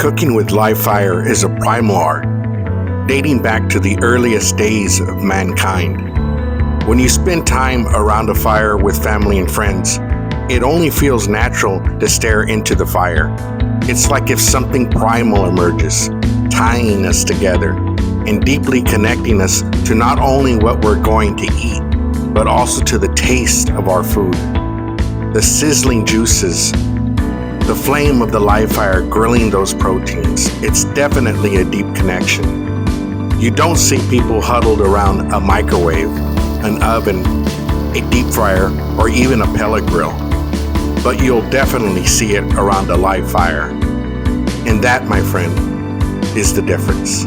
Cooking with live fire is a primal art, dating back to the earliest days of mankind. When you spend time around a fire with family and friends, it only feels natural to stare into the fire. It's like if something primal emerges, tying us together and deeply connecting us to not only what we're going to eat, but also to the taste of our food. The sizzling juices, the flame of the live fire grilling those proteins. It's definitely a deep connection. You don't see people huddled around a microwave, an oven, a deep fryer, or even a pellet grill. But you'll definitely see it around a live fire. And that, my friend, is the difference.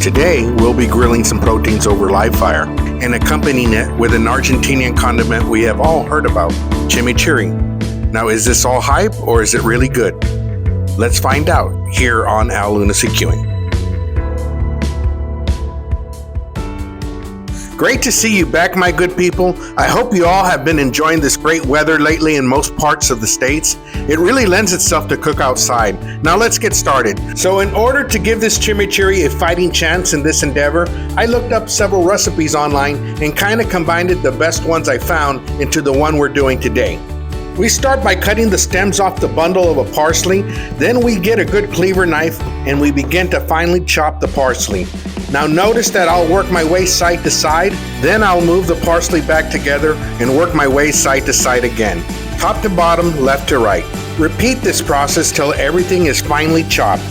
Today, we'll be grilling some proteins over live fire and accompanying it with an Argentinian condiment we have all heard about, chimichurri. Now, is this all hype or is it really good? Let's find out here on Al Lunacy Queuing. Great to see you back, my good people. I hope you all have been enjoying this great weather lately in most parts of the States. It really lends itself to cook outside. Now let's get started. So in order to give this chimichurri a fighting chance in this endeavor, I looked up several recipes online and kind of combined the best ones I found into the one we're doing today. We start by cutting the stems off the bundle of a parsley, then we get a good cleaver knife and we begin to finely chop the parsley. Now notice that I'll work my way side to side, then I'll move the parsley back together and work my way side to side again, top to bottom, left to right. Repeat this process till everything is finely chopped.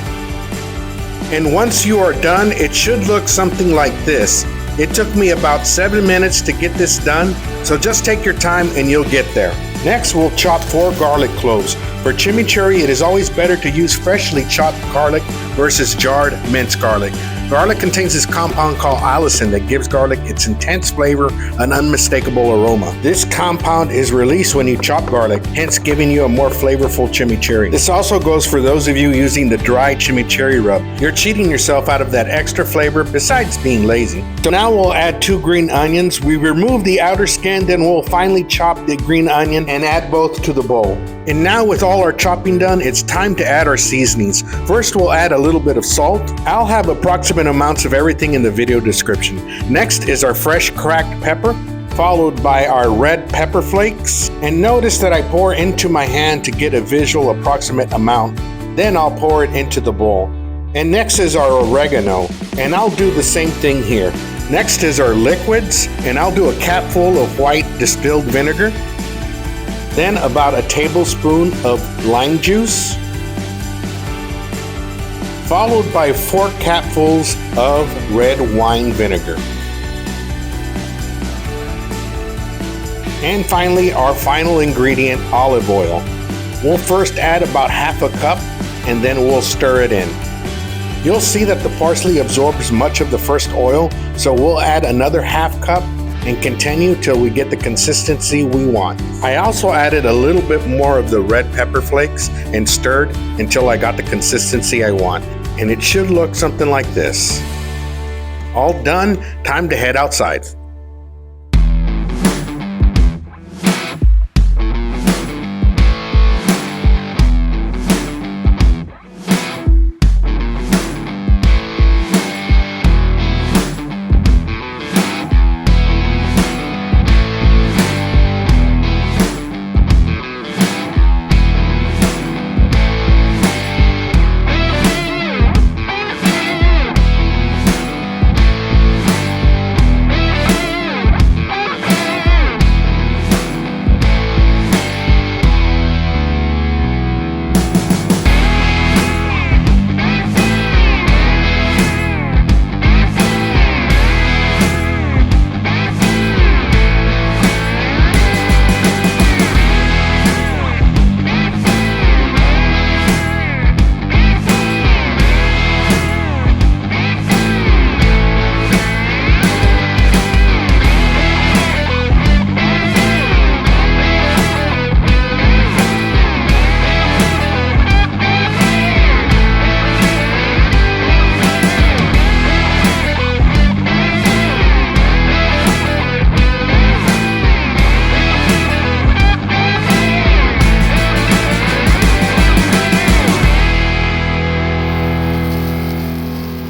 And once you are done, it should look something like this. It took me about 7 minutes to get this done, so just take your time and you'll get there. Next, we'll chop 4 garlic cloves. For chimichurri, it is always better to use freshly chopped garlic versus jarred minced garlic. Garlic contains this compound called allicin that gives garlic its intense flavor and unmistakable aroma. This compound is released when you chop garlic, hence giving you a more flavorful chimichurri. This also goes for those of you using the dry chimichurri rub. You're cheating yourself out of that extra flavor besides being lazy. So now we'll add 2 green onions. We remove the outer skin, then we'll finely chop the green onion and add both to the bowl. And now with all our chopping done, it's time to add our seasonings. First, we'll add a little bit of salt. I'll have approximate amounts of everything in the video description. Next is our fresh cracked pepper, followed by our red pepper flakes. And notice that I pour into my hand to get a visual approximate amount. Then I'll pour it into the bowl. And next is our oregano, and I'll do the same thing here. Next is our liquids, and I'll do a capful of white distilled vinegar. Then about a tablespoon of lime juice, followed by 4 capfuls of red wine vinegar. And finally, our final ingredient, olive oil. We'll first add about half a cup and then we'll stir it in. You'll see that the parsley absorbs much of the first oil, so we'll add another half cup and continue till we get the consistency we want. I also added a little bit more of the red pepper flakes and stirred until I got the consistency I want. And it should look something like this. All done, time to head outside.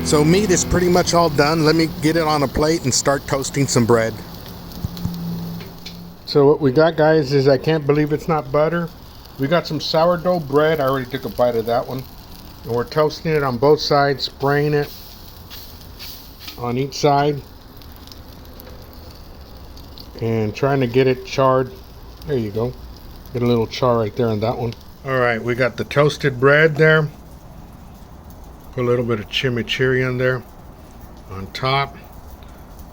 So meat is pretty much all done. Let me get it on a plate and start toasting some bread. So what we got, guys, is I can't believe it's not butter. We got some sourdough bread. I already took a bite of that one. And we're toasting it on both sides, spraying it on each side. And trying to get it charred. There you go. Get a little char right there on that one. Alright, we got the toasted bread there. Put a little bit of chimichurri on there. On top.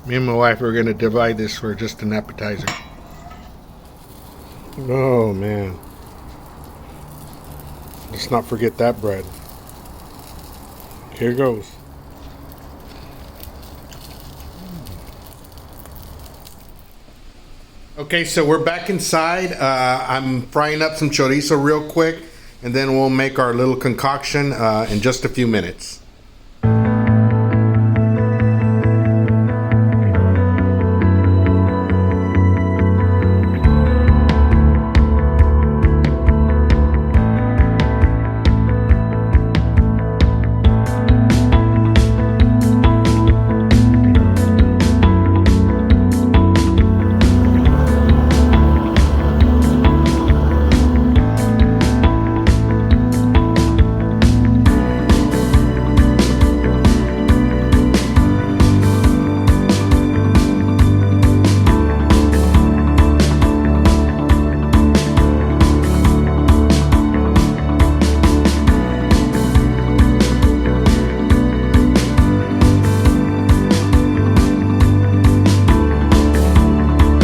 Me and my wife are going to divide this for just an appetizer. Oh man. Let's not forget that bread. Here goes. Okay, so we're back inside. I'm frying up some chorizo real quick, and then we'll make our little concoction in just a few minutes.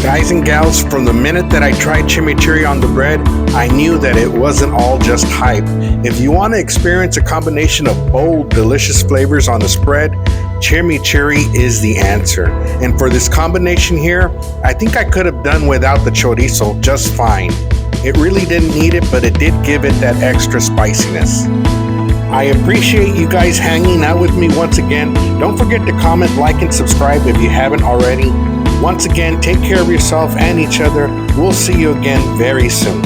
Guys and gals, from the minute that I tried chimichurri on the bread, I knew that it wasn't all just hype. If you want to experience a combination of bold, delicious flavors on a spread, chimichurri is the answer. And for this combination here, I think I could have done without the chorizo just fine. It really didn't need it, but it did give it that extra spiciness. I appreciate you guys hanging out with me once again. Don't forget to comment, like, and subscribe if you haven't already. Once again, take care of yourself and each other. We'll see you again very soon.